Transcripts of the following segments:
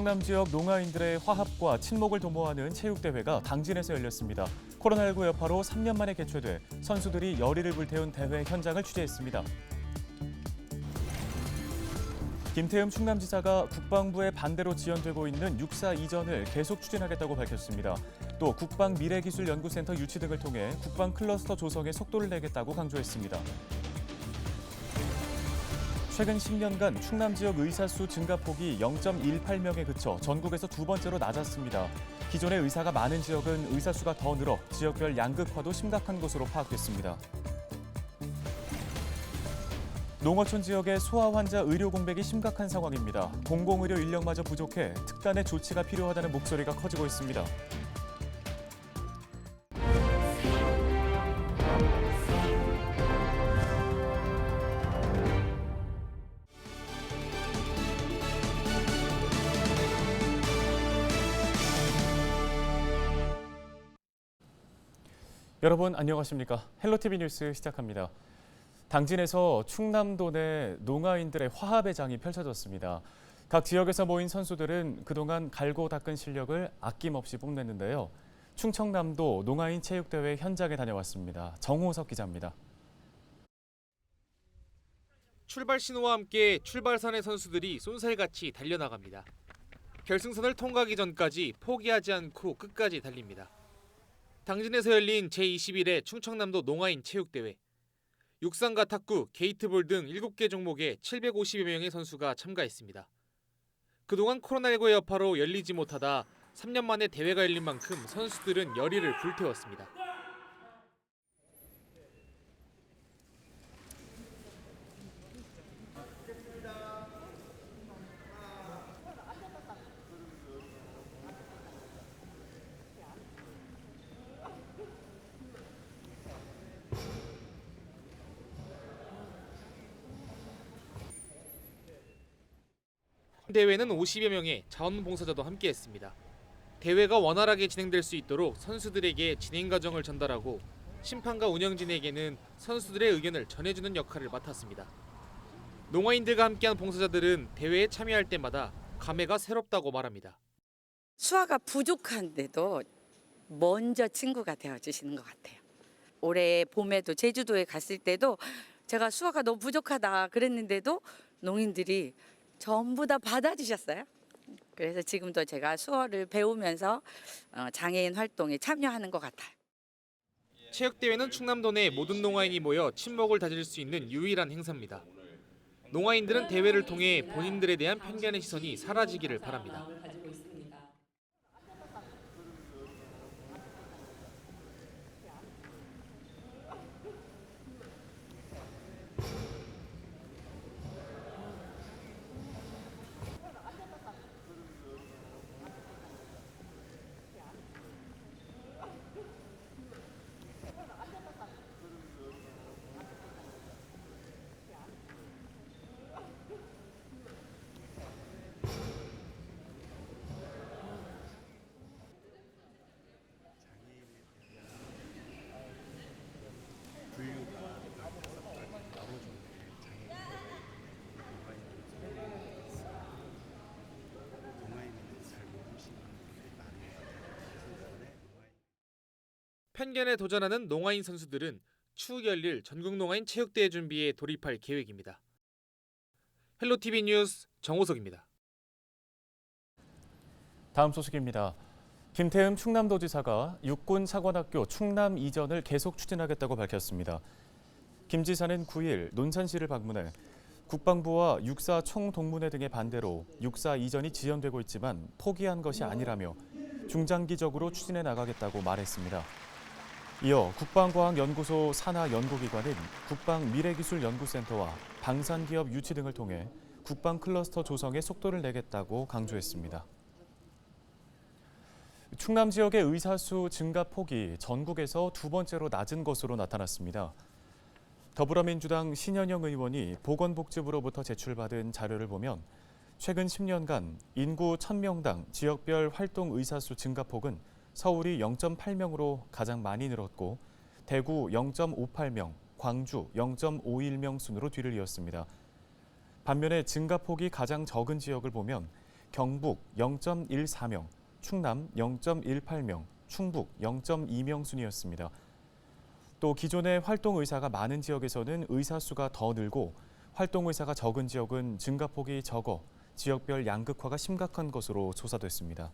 충남 지역 농아인들의 화합과 친목을 도모하는 체육대회가 당진에서 열렸습니다. 코로나19 여파로 3년 만에 개최돼 선수들이 열의를 불태운 대회 현장을 취재했습니다. 김태흠 충남지사가 국방부의 반대로 지연되고 있는 육사 이전을 계속 추진하겠다고 밝혔습니다. 또 국방미래기술연구센터 유치 등을 통해 국방 클러스터 조성에 속도를 내겠다고 강조했습니다. 최근 10년간 충남 지역 의사 수 증가폭이 0.18명에 그쳐 전국에서 두 번째로 낮았습니다. 기존에 의사가 많은 지역은 의사 수가 더 늘어 지역별 양극화도 심각한 것으로 파악됐습니다. 농어촌 지역의 소아 환자 의료 공백이 심각한 상황입니다. 공공의료 인력마저 부족해 특단의 조치가 필요하다는 목소리가 커지고 있습니다. 여러분 안녕하십니까? 헬로티비 뉴스 시작합니다. 당진에서 충남도 내 농아인들의 화합의 장이 펼쳐졌습니다. 각 지역에서 모인 선수들은 그동안 갈고 닦은 실력을 아낌없이 뽐냈는데요. 충청남도 농아인 체육대회 현장에 다녀왔습니다. 정호석 기자입니다. 출발 신호와 함께 출발선의 선수들이 쏜살같이 달려나갑니다. 결승선을 통과하기 전까지 포기하지 않고 끝까지 달립니다. 당진에서 열린 제21회 충청남도 농아인 체육대회. 육상과 탁구, 게이트볼 등 7개 종목에 750여 명의 선수가 참가했습니다. 그동안 코로나19의 여파로 열리지 못하다 3년 만에 대회가 열린 만큼 선수들은 열의를 불태웠습니다. 대회는 50여 명의 자원봉사자도 함께했습니다. 대회가 원활하게 진행될 수 있도록 선수들에게 진행 과정을 전달하고 심판과 운영진에게는 선수들의 의견을 전해주는 역할을 맡았습니다. 농아인들과 함께한 봉사자들은 대회에 참여할 때마다 감회가 새롭다고 말합니다. 수화가 부족한데도 먼저 친구가 되어주시는 것 같아요. 올해 봄에도 제주도에 갔을 때도 제가 수화가 너무 부족하다 그랬는데도 농인들이 전부 다 받아주셨어요. 그래서 지금도 제가 수어를 배우면서 장애인 활동에 참여하는 것 같아요. 체육대회는 충남도 내 모든 농아인이 모여 친목을 다질 수 있는 유일한 행사입니다. 농아인들은 대회를 통해 본인들에 대한 편견의 시선이 사라지기를 바랍니다. 편견에 도전하는 농아인 선수들은 추후 열릴 전국 농아인 체육대회 준비에 돌입할 계획입니다. 헬로티비 뉴스 정호석입니다. 다음 소식입니다. 김태흠 충남도지사가 육군사관학교 충남 이전을 계속 추진하겠다고 밝혔습니다. 김 지사는 9일 논산시를 방문해 국방부와 육사 총동문회 등의 반대로 육사 이전이 지연되고 있지만 포기한 것이 아니라며 중장기적으로 추진해 나가겠다고 말했습니다. 이어 국방과학연구소 산하 연구기관은 국방미래기술연구센터와 방산기업 유치 등을 통해 국방 클러스터 조성에 속도를 내겠다고 강조했습니다. 충남 지역의 의사 수 증가 폭이 전국에서 두 번째로 낮은 것으로 나타났습니다. 더불어민주당 신현영 의원이 보건복지부로부터 제출받은 자료를 보면 최근 10년간 인구 1000명당 지역별 활동 의사 수 증가 폭은 서울이 0.8명으로 가장 많이 늘었고 대구 0.58명, 광주 0.51명 순으로 뒤를 이었습니다. 반면에 증가폭이 가장 적은 지역을 보면 경북 0.14명, 충남 0.18명, 충북 0.2명 순이었습니다. 또 기존에 활동 의사가 많은 지역에서는 의사 수가 더 늘고 활동 의사가 적은 지역은 증가폭이 적어 지역별 양극화가 심각한 것으로 조사됐습니다.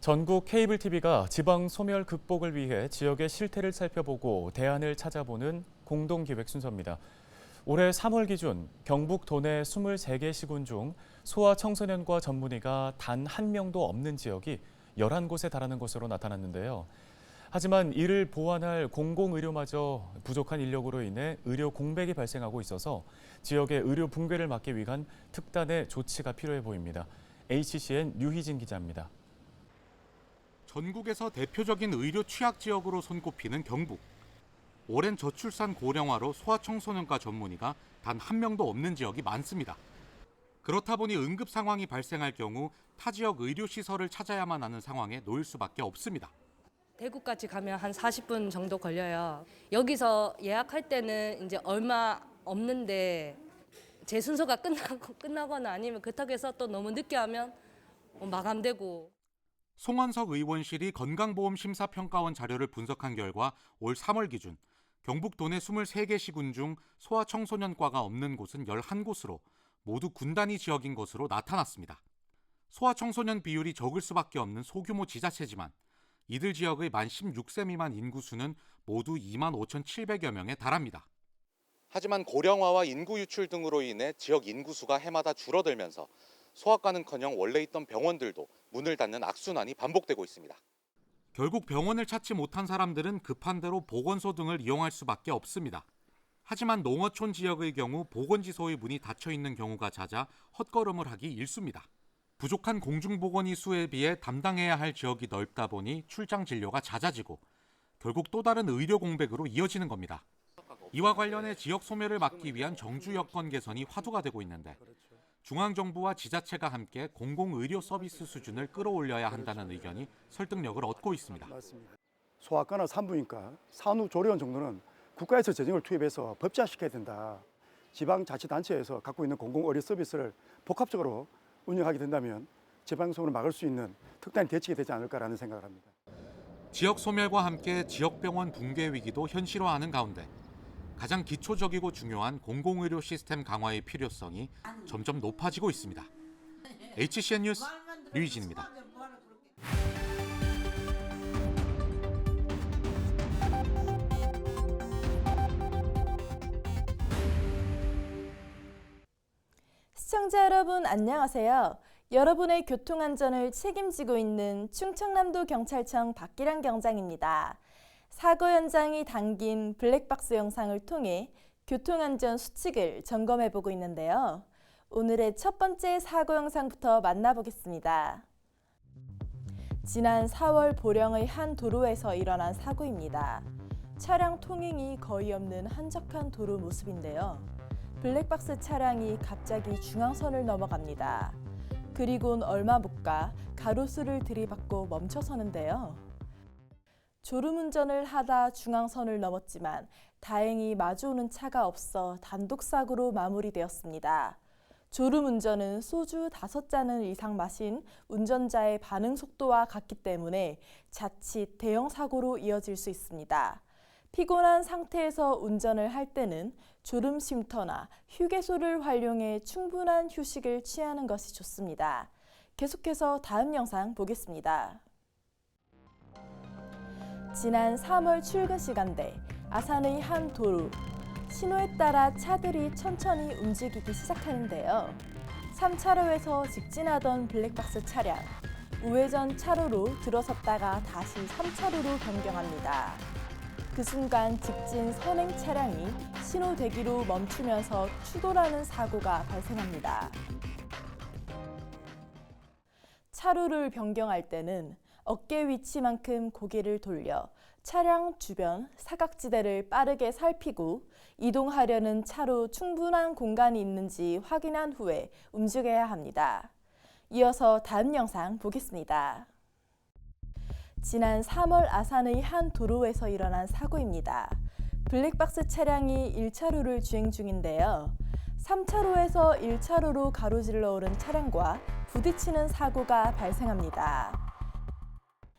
전국 케이블 TV가 지방 소멸 극복을 위해 지역의 실태를 살펴보고 대안을 찾아보는 공동기획 순서입니다. 올해 3월 기준 경북 도내 23개 시군 중 소아청소년과 전문의가 단 한 명도 없는 지역이 11곳에 달하는 것으로 나타났는데요. 하지만 이를 보완할 공공의료마저 부족한 인력으로 인해 의료 공백이 발생하고 있어서 지역의 의료 붕괴를 막기 위한 특단의 조치가 필요해 보입니다. HCN 류희진 기자입니다. 전국에서 대표적인 의료 취약 지역으로 손꼽히는 경북. 오랜 저출산 고령화로 소아청소년과 전문의가 단 한 명도 없는 지역이 많습니다. 그렇다 보니 응급 상황이 발생할 경우 타 지역 의료시설을 찾아야만 하는 상황에 놓일 수밖에 없습니다. 대구까지 가면 한 40분 정도 걸려요. 여기서 예약할 때는 이제 얼마 없는데 제 순서가 끝나거나 아니면 그렇다고 해서 또 너무 늦게 하면 마감되고. 송원석 의원실이 건강보험심사평가원 자료를 분석한 결과 올 3월 기준 경북 도내 23개 시군 중 소아청소년과가 없는 곳은 11곳으로 모두 군단위 지역인 것으로 나타났습니다. 소아청소년 비율이 적을 수밖에 없는 소규모 지자체지만 이들 지역의 만 16세 미만 인구수는 모두 25,700여 명에 달합니다. 하지만 고령화와 인구 유출 등으로 인해 지역 인구수가 해마다 줄어들면서 소아과는커녕 원래 있던 병원들도 문을 닫는 악순환이 반복되고 있습니다. 결국 병원을 찾지 못한 사람들은 급한 대로 보건소 등을 이용할 수밖에 없습니다. 하지만 농어촌 지역의 경우 보건지소의 문이 닫혀 있는 경우가 잦아 헛걸음을 하기 일쑤입니다. 부족한 공중보건의 수에 비해 담당해야 할 지역이 넓다 보니 출장 진료가 잦아지고 결국 또 다른 의료 공백으로 이어지는 겁니다. 이와 관련해 지역 소멸을 막기 위한 정주 여건 개선이 화두가 되고 있는데 중앙정부와 지자체가 함께 공공의료 서비스 수준을 끌어올려야 한다는 의견이 설득력을 얻고 있습니다. 소아과나 산부인과, 산후조리원 정도는 국가에서 재정을 투입해서 법제화시켜야 된다. 지방자치단체에서 갖고 있는 공공의료 서비스를 복합적으로 운영하게 된다면 재방송을 막을 수 있는 특단의 대책이 되지 않을까라는 생각을 합니다. 지역 소멸과 함께 지역병원 붕괴 위기도 현실화하는 가운데 가장 기초적이고 중요한 공공의료 시스템 강화의 필요성이 점점 높아지고 있습니다. HCN 뉴스 류희진입니다. 시청자 여러분 안녕하세요. 여러분의 교통안전을 책임지고 있는 충청남도 경찰청 박기량 경장입니다. 사고 현장이 담긴 블랙박스 영상을 통해 교통안전 수칙을 점검해보고 있는데요. 오늘의 첫 번째 사고 영상부터 만나보겠습니다. 지난 4월 보령의 한 도로에서 일어난 사고입니다. 차량 통행이 거의 없는 한적한 도로 모습인데요. 블랙박스 차량이 갑자기 중앙선을 넘어갑니다. 그리곤 얼마 못 가 가로수를 들이받고 멈춰서는데요. 졸음운전을 하다 중앙선을 넘었지만 다행히 마주오는 차가 없어 단독사고로 마무리되었습니다. 졸음운전은 소주 5잔을 이상 마신 운전자의 반응 속도와 같기 때문에 자칫 대형 사고로 이어질 수 있습니다. 피곤한 상태에서 운전을 할 때는 졸음 쉼터나 휴게소를 활용해 충분한 휴식을 취하는 것이 좋습니다. 계속해서 다음 영상 보겠습니다. 지난 3월 출근 시간대 아산의 한 도로, 신호에 따라 차들이 천천히 움직이기 시작하는데요. 3차로에서 직진하던 블랙박스 차량, 우회전 차로로 들어섰다가 다시 3차로로 변경합니다. 그 순간 직진 선행 차량이 신호 대기로 멈추면서 추돌하는 사고가 발생합니다. 차로를 변경할 때는 어깨 위치만큼 고개를 돌려 차량 주변 사각지대를 빠르게 살피고 이동하려는 차로 충분한 공간이 있는지 확인한 후에 움직여야 합니다. 이어서 다음 영상 보겠습니다. 지난 3월 아산의 한 도로에서 일어난 사고입니다. 블랙박스 차량이 1차로를 주행 중인데요. 3차로에서 1차로로 가로질러 오른 차량과 부딪히는 사고가 발생합니다.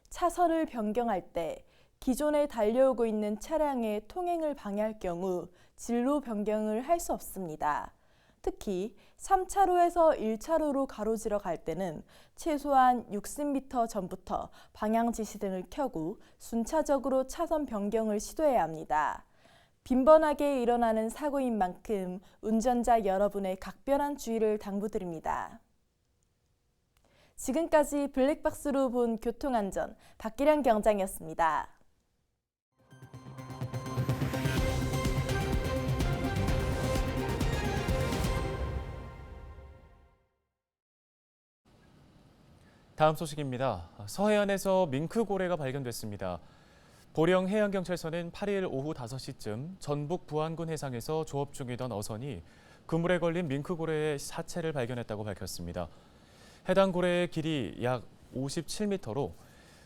차선을 변경할 때 기존에 달려오고 있는 차량의 통행을 방해할 경우 진로 변경을 할 수 없습니다. 특히 3차로에서 1차로로 가로질러 갈 때는 최소한 60m 전부터 방향 지시등을 켜고 순차적으로 차선 변경을 시도해야 합니다. 빈번하게 일어나는 사고인 만큼 운전자 여러분의 각별한 주의를 당부드립니다. 지금까지 블랙박스로 본 교통안전 박기량 경장이었습니다. 다음 소식입니다. 서해안에서 밍크고래가 발견됐습니다. 보령 해양경찰서는 8일 오후 5시쯤 전북 부안군 해상에서 조업 중이던 어선이 그물에 걸린 밍크고래의 사체를 발견했다고 밝혔습니다. 해당 고래의 길이 약 57m로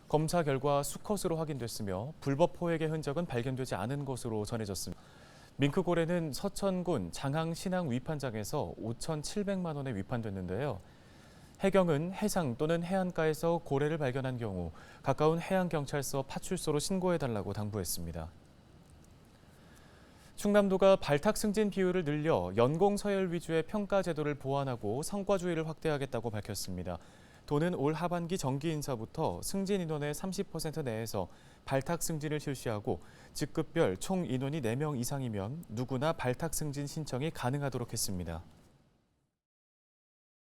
검사 결과 수컷으로 확인됐으며 불법 포획의 흔적은 발견되지 않은 것으로 전해졌습니다. 밍크고래는 서천군 장항신항 위판장에서 5,700만 원에 위판됐는데요. 해경은 해상 또는 해안가에서 고래를 발견한 경우 가까운 해양경찰서 파출소로 신고해달라고 당부했습니다. 충남도가 발탁 승진 비율을 늘려 연공 서열 위주의 평가 제도를 보완하고 성과주의를 확대하겠다고 밝혔습니다. 도는 올 하반기 정기 인사부터 승진 인원의 30% 내에서 발탁 승진을 실시하고 직급별 총 인원이 4명 이상이면 누구나 발탁 승진 신청이 가능하도록 했습니다.